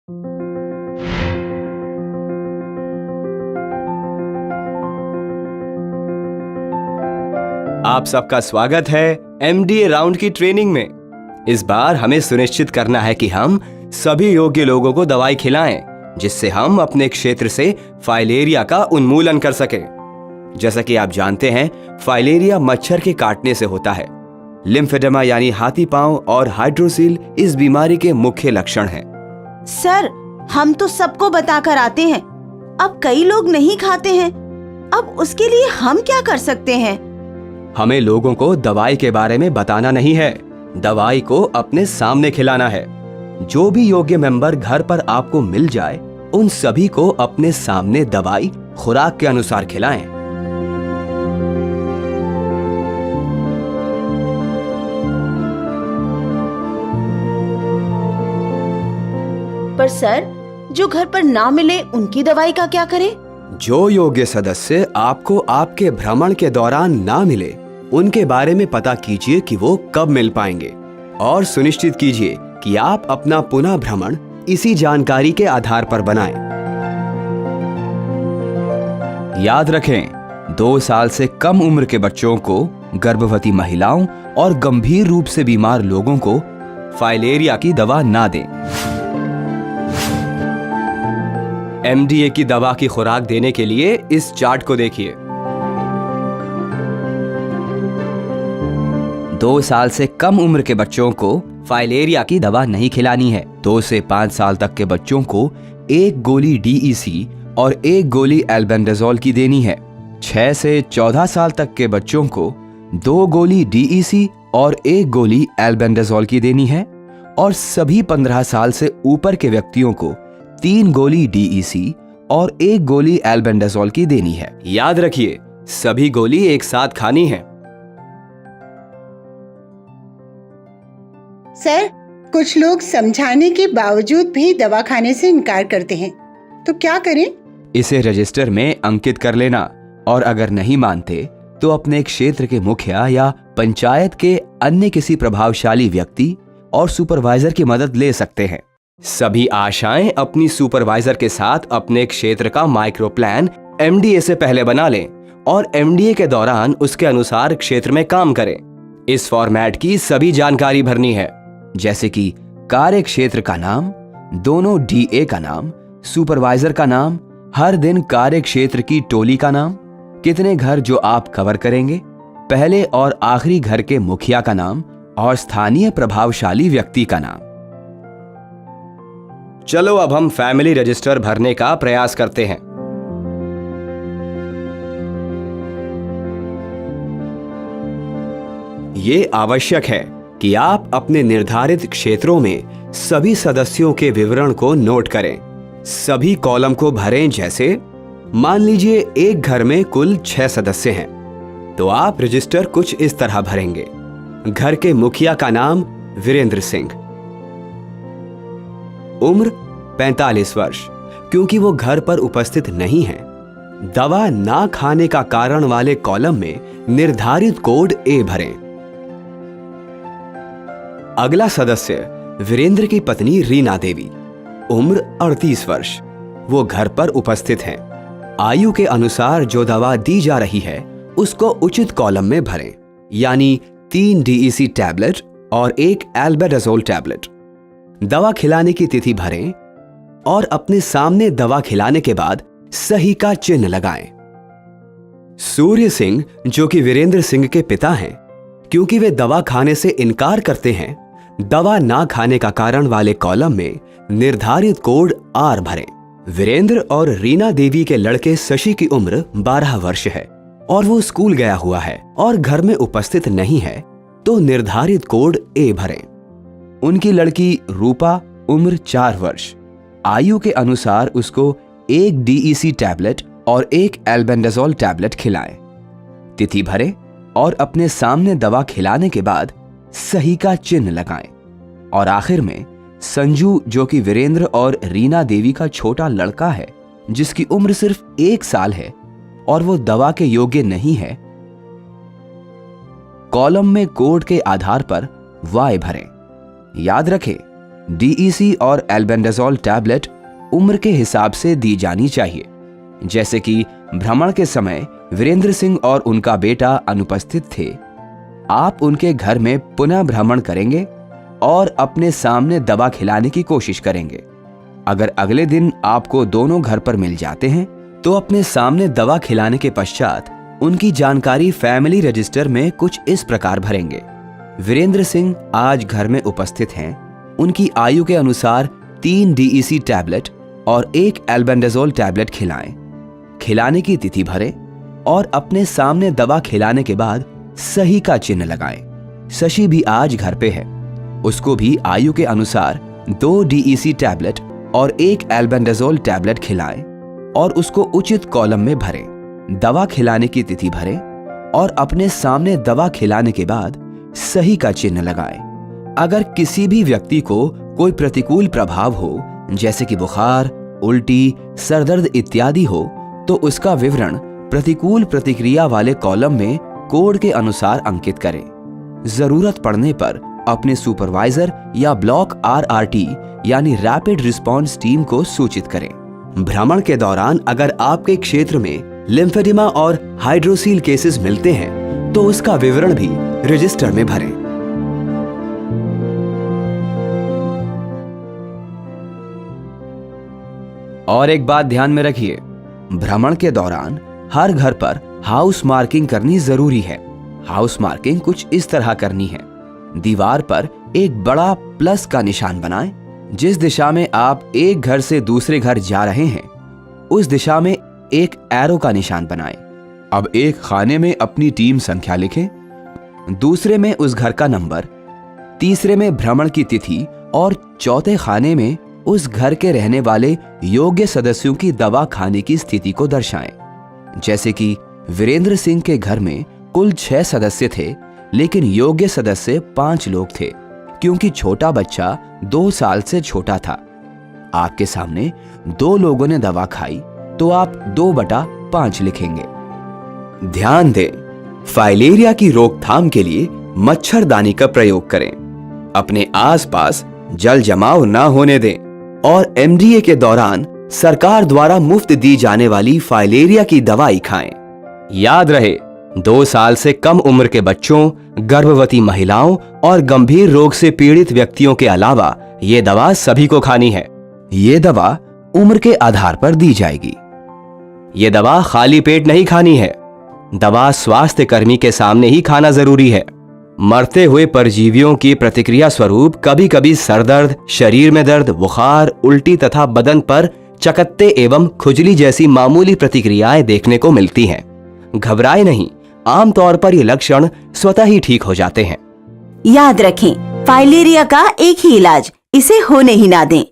आप सबका स्वागत है एमडीए राउंड की ट्रेनिंग में। इस बार हमें सुनिश्चित करना है कि हम सभी योग्य लोगों को दवाई खिलाएं, जिससे हम अपने क्षेत्र से फाइलेरिया का उन्मूलन कर सकें। जैसा कि आप जानते हैं, फाइलेरिया मच्छर के काटने से होता है। लिम्फेडेमा यानी हाथी पांव और हाइड्रोसील इस बीमारी के मुख्य लक्षण हैं। सर, हम तो सबको बताकर आते हैं, अब कई लोग नहीं खाते हैं। अब उसके लिए हम क्या कर सकते हैं? हमें लोगों को दवाई के बारे में बताना नहीं है, दवाई को अपने सामने खिलाना है। जो भी योग्य मेंबर घर पर आपको मिल जाए, उन सभी को अपने सामने दवाई खुराक के अनुसार खिलाएं। पर सर, जो घर पर ना मिले उनकी दवाई का क्या करें? जो योग्य सदस्य आपको आपके भ्रमण के दौरान ना मिले, उनके बारे में पता कीजिए कि वो कब मिल पाएंगे और सुनिश्चित कीजिए कि आप अपना पुनः भ्रमण इसी जानकारी के आधार पर बनाएं। याद रखें, 2 साल से कम उम्र के बच्चों को, गर्भवती महिलाओं और गंभीर रूप से बीमार लोगों को फाइलेरिया की दवा ना दें। एमडीए की दवा की खुराक देने के लिए इस चार्ट को देखिए। 2 साल से कम उम्र के बच्चों को फाइलेरिया की दवा नहीं खिलानी है। 2 से 5 साल तक के बच्चों को 1 गोली डीईसी और 1 गोली एल्बेंडाजोल की देनी है। 6 से 14 साल तक के बच्चों को 2 गोली डीईसी और 1 गोली एल्बेंडाजोल की देनी है और सभी 15 साल से ऊपर के व्यक्तियों को 3 गोली डीईसी और 1 गोली एल्बेंडाजोल की देनी है। याद रखिए, सभी गोली एक साथ खानी है। सर, कुछ लोग समझाने के बावजूद भी दवा खाने से इनकार करते हैं, तो क्या करें? इसे रजिस्टर में अंकित कर लेना और अगर नहीं मानते तो अपने क्षेत्र के मुखिया या पंचायत के अन्य किसी प्रभावशाली व्यक्ति और सुपरवाइजर की मदद ले सकते हैं। सभी आशाएं अपनी सुपरवाइजर के साथ अपने क्षेत्र का माइक्रो प्लान एमडीए से पहले बना लें और एमडीए के दौरान उसके अनुसार क्षेत्र में काम करें। इस फॉर्मेट की सभी जानकारी भरनी है, जैसे कि कार्य क्षेत्र का नाम, दोनों डीए का नाम, सुपरवाइजर का नाम, हर दिन कार्य क्षेत्र की टोली का नाम, कितने घर जो आप कवर करेंगे, पहले और आखिरी घर के मुखिया का नाम और स्थानीय प्रभावशाली व्यक्ति का नाम। चलो अब हम फैमिली रजिस्टर भरने का प्रयास करते हैं। ये आवश्यक है कि आप अपने निर्धारित क्षेत्रों में सभी सदस्यों के विवरण को नोट करें। सभी कॉलम को भरें, जैसे मान लीजिए एक घर में कुल 6 सदस्य हैं, तो आप रजिस्टर कुछ इस तरह भरेंगे। घर के मुखिया का नाम वीरेंद्र सिंह, उम्र 45 वर्ष, क्योंकि वो घर पर उपस्थित नहीं है। दवा ना खाने का कारण वाले कॉलम में निर्धारित कोड ए भरें। अगला सदस्य वीरेंद्र की पत्नी रीना देवी, उम्र 38 वर्ष, वो घर पर उपस्थित हैं। आयु के अनुसार जो दवा दी जा रही है उसको उचित कॉलम में भरें, यानी 3 डीईसी टैबलेट और 1 एल्बेंडाजोल टैबलेट। दवा खिलाने की तिथि भरें और अपने सामने दवा खिलाने के बाद सही का चिन्ह लगाएं। सूर्य सिंह, जो कि वीरेंद्र सिंह के पिता हैं, क्योंकि वे दवा खाने से इनकार करते हैं, दवा ना खाने का कारण वाले कॉलम में निर्धारित कोड आर भरें। वीरेंद्र और रीना देवी के लड़के शशि की उम्र 12 वर्ष है और वो स्कूल गया हुआ है और घर में उपस्थित नहीं है, तो निर्धारित कोड ए भरें। उनकी लड़की रूपा, उम्र 4 वर्ष, आयु के अनुसार उसको 1 डीईसी टैबलेट और 1 एल्बेंडाजोल टैबलेट खिलाएं। तिथि भरें और अपने सामने दवा खिलाने के बाद सही का चिन्ह लगाएं। और आखिर में संजू, जो कि वीरेंद्र और रीना देवी का छोटा लड़का है, जिसकी उम्र सिर्फ 1 साल है और वो दवा के योग्य नहीं है, कॉलम में कोड के आधार पर वाई भरें। याद रखें, डीईसी और एल्बेंडाजोल टैबलेट उम्र के हिसाब से दी जानी चाहिए। जैसे कि भ्रमण के समय वीरेंद्र सिंह और उनका बेटा अनुपस्थित थे, आप उनके घर में पुनः भ्रमण करेंगे और अपने सामने दवा खिलाने की कोशिश करेंगे। अगर अगले दिन आपको दोनों घर पर मिल जाते हैं तो अपने सामने दवा खिलाने के पश्चात उनकी जानकारी फैमिली रजिस्टर में कुछ इस प्रकार भरेंगे। वीरेंद्र सिंह आज घर में उपस्थित हैं, उनकी आयु के अनुसार 3 डीईसी टैबलेट और 1 एल्बेंडाजोल टैबलेट खिलाएं। खिलाने की तिथि भरें और अपने सामने दवा खिलाने के बाद सही का चिन्ह लगाएं। शशि भी आज घर पे है, उसको भी आयु के अनुसार 2 डीईसी टैबलेट और 1 एल्बेंडाजोल टैबलेट खिलाएं और उसको उचित कॉलम में भरें। दवा खिलाने की तिथि भरें और अपने सामने दवा खिलाने के बाद सही का चिन्ह लगाएं। अगर किसी भी व्यक्ति को कोई प्रतिकूल प्रभाव हो, जैसे कि बुखार, उल्टी, सरदर्द इत्यादि हो, तो उसका विवरण प्रतिकूल प्रतिक्रिया वाले कॉलम में कोड के अनुसार अंकित करें। जरूरत पड़ने पर अपने सुपरवाइजर या ब्लॉक आरआरटी यानी रैपिड रिस्पांस टीम को सूचित करें। भ्रमण के दौरान अगर आपके क्षेत्र में लिम्फेडिमा और हाइड्रोसील केसेस मिलते हैं तो उसका विवरण भी रजिस्टर में भरें। और एक बात ध्यान में रखिए, भ्रमण के दौरान हर घर पर हाउस मार्किंग करनी जरूरी है। हाउस मार्किंग कुछ इस तरह करनी है। दीवार पर एक बड़ा प्लस का निशान बनाएं। जिस दिशा में आप एक घर से दूसरे घर जा रहे हैं उस दिशा में एक एरो का निशान बनाएं। अब एक खाने में अपनी टीम संख्या लिखें, दूसरे में उस घर का नंबर, तीसरे में भ्रमण की तिथि और चौथे खाने में उस घर के रहने वाले योग्य सदस्यों की दवा खाने की स्थिति को दर्शाएं। जैसे कि वीरेंद्र सिंह के घर में कुल 6 सदस्य थे, लेकिन योग्य सदस्य 5 लोग थे, क्योंकि छोटा बच्चा 2 साल से छोटा था। आपके सामने 2 लोगों ने दवा खाई तो आप 2/5 लिखेंगे। ध्यान दें, फाइलेरिया की रोकथाम के लिए मच्छरदानी का प्रयोग करें। अपने आसपास जल जमाव न होने दें और एमडीए के दौरान सरकार द्वारा मुफ्त दी जाने वाली फाइलेरिया की दवाई खाएं। याद रहे, 2 साल से कम उम्र के बच्चों, गर्भवती महिलाओं और गंभीर रोग से पीड़ित व्यक्तियों के अलावा ये दवा सभी को खानी है। ये दवा उम्र के आधार पर दी जाएगी। ये दवा खाली पेट नहीं खानी है। दवा स्वास्थ्य कर्मी के सामने ही खाना जरूरी है। मरते हुए परजीवियों की प्रतिक्रिया स्वरूप कभी कभी सरदर्द, शरीर में दर्द, बुखार, उल्टी तथा बदन पर चकत्ते एवं खुजली जैसी मामूली प्रतिक्रियाएं देखने को मिलती हैं। घबराए नहीं, आमतौर पर ये लक्षण स्वतः ही ठीक हो जाते हैं। याद रखें, फाइलेरिया का एक ही इलाज, इसे होने ही ना दें।